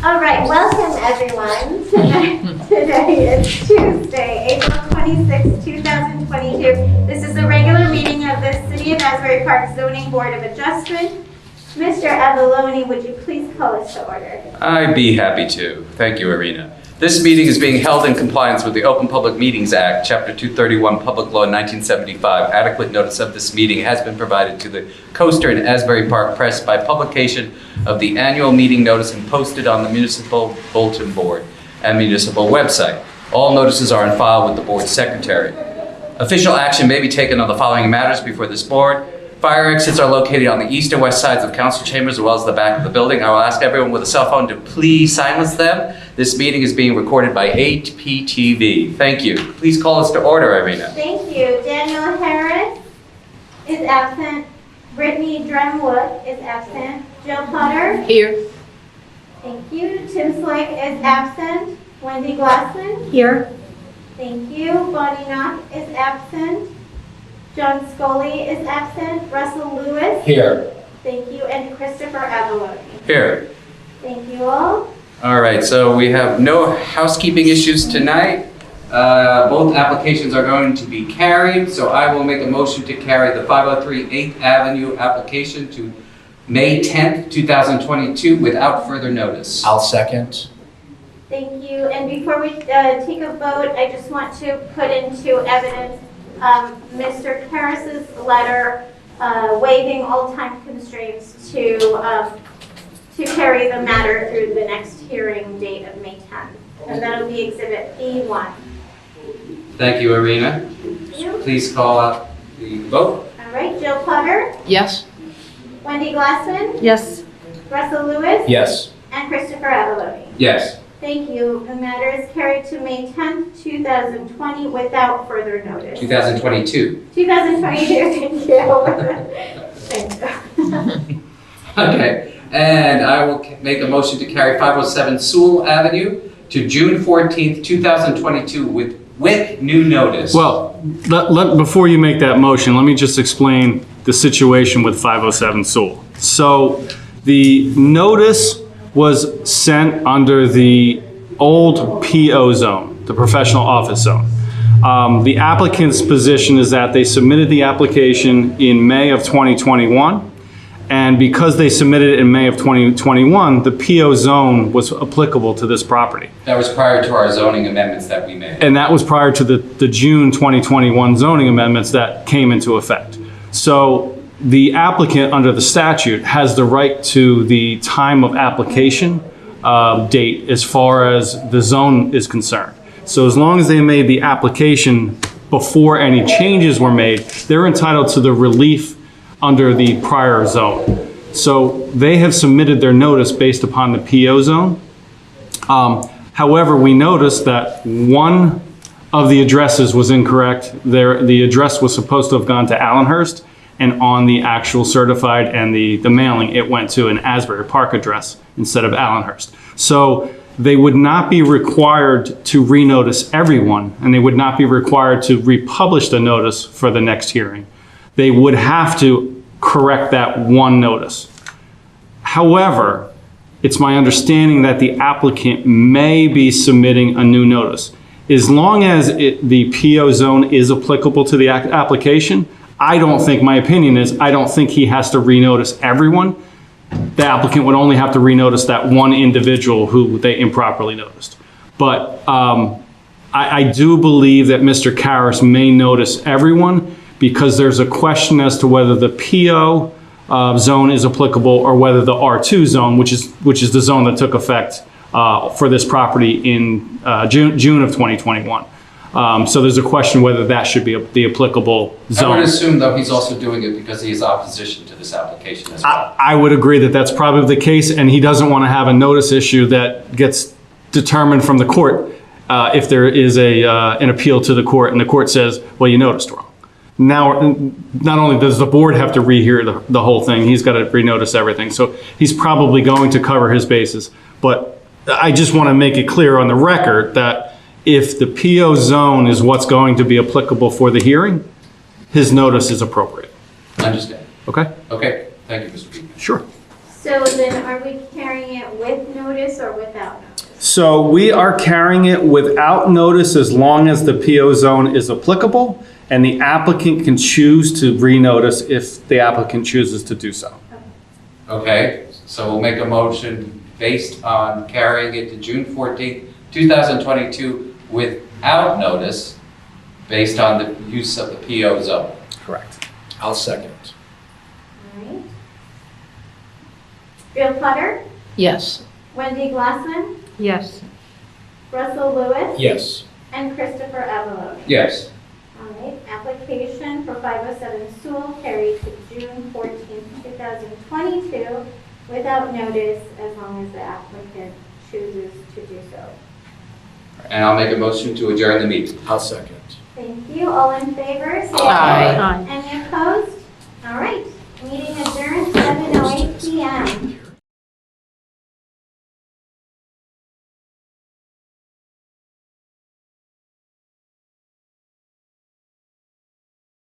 All right, welcome everyone. Today is Tuesday, April 26, 2022. This is a regular meeting of the City of Asbury Park Zoning Board of Adjustment. Mr. Avalone, would you please call us to order? I'd be happy to. Thank you, Irina. This meeting is being held in compliance with the Open Public Meetings Act, Chapter 231, Public Law 1975. Adequate notice of this meeting has been provided to the Coaster and Asbury Park Press by publication of the annual meeting notice and posted on the municipal bulletin board and municipal website. All notices are on file with the board's secretary. Official action may be taken on the following matters before this board. Fire exits are located on the east and west sides of council chambers as well as the back of the building. I will ask everyone with a cell phone to please silence them. This meeting is being recorded by APTV. Thank you. Please call us to order, Irina. Thank you. Daniel Harris is absent. Brittany Drumwood is absent. Jill Potter? Here. Thank you. Tim Slick is absent. Wendy Glassman? Here. Thank you. Bonnie Knock is absent. John Scully is absent. Russell Lewis? Here. Thank you. And Christopher Avalone? Here. Thank you all. All right, so we have no housekeeping issues tonight. Both applications are going to be carried, so I will make a motion to carry the 503 8th Avenue application to May 10th, 2022 without further notice. I'll second. Thank you. And before we take a vote, I just want to put into evidence Mr. Karras's letter waiving all time constraints to carry the matter through the next hearing date of May 10th. And that'll be Exhibit B1. Thank you, Irina. Thank you. Please call out the vote. All right, Jill Potter, Yes. Wendy Glassman, Yes. Russell Lewis, Yes. and Christopher Avalone. Yes. Thank you. The matter is carried to May 10th, 2020 without further notice. 2022. 2022, thank you. Thank you. Okay, and I will make a motion to carry 507 Sewell Avenue to June 14th, 2022 with new notice. Well, before you make that motion, let me just explain the situation with 507 Sewell. So the notice was sent under the old PO zone, the professional office zone. The applicant's position is that they submitted the application in May of 2021. And because they submitted it in May of 2021, the PO zone was applicable to this property. That was prior to our zoning amendments that we made. And that was prior to the June 2021 zoning amendments that came into effect. So the applicant under the statute has the right to the time of application date as far as the zone is concerned. So as long as they made the application before any changes were made, they're entitled to the relief under the prior zone. So they have submitted their notice based upon the PO zone. However, we noticed that one of the addresses was incorrect. The address was supposed to have gone to Allenhurst, and on the actual certified and the mailing, it went to an Asbury Park address instead of Allenhurst. So they would not be required to renotice everyone, and they would not be required to republish the notice for the next hearing. They would have to correct that one notice. However, it's my understanding that the applicant may be submitting a new notice. As long as the PO zone is applicable to the application, I don't think, my opinion is, I don't think he has to renotice everyone. The applicant would only have to renotice that one individual who they improperly noticed. But I do believe that Mr. Karras may notice everyone, because there's a question as to whether the PO zone is applicable or whether the R2 zone, which is the zone that took effect for this property in June of 2021. So there's a question whether that should be the applicable zone. I would assume, though, he's also doing it because he has opposition to this application as well. I would agree that that's probably the case, and he doesn't want to have a notice issue that gets determined from the court if there is an appeal to the court and the court says, well, you noticed wrong. Now, not only does the board have to rehear the whole thing, he's got to renotice everything. So he's probably going to cover his bases. But I just want to make it clear on the record that if the PO zone is what's going to be applicable for the hearing, his notice is appropriate. I understand. Okay? Okay, thank you, Mr. Beekman. Sure. So then are we carrying it with notice or without notice? So we are carrying it without notice as long as the PO zone is applicable, and the applicant can choose to renotice if the applicant chooses to do so. Okay, so we'll make a motion based on carrying it to June 14th, 2022 without notice, based on the use of the PO zone. Correct. I'll second. All right. Bill Clutter, Yes. Wendy Glassman, Yes. Russell Lewis, Yes. and Christopher Avalone. Yes. All right, application for 507 Sewell carried to June 14th, 2022 without notice as long as the applicant chooses to do so. And I'll make a motion to adjourn the meeting. I'll second. Thank you. All in favor, say Aye. Any opposed?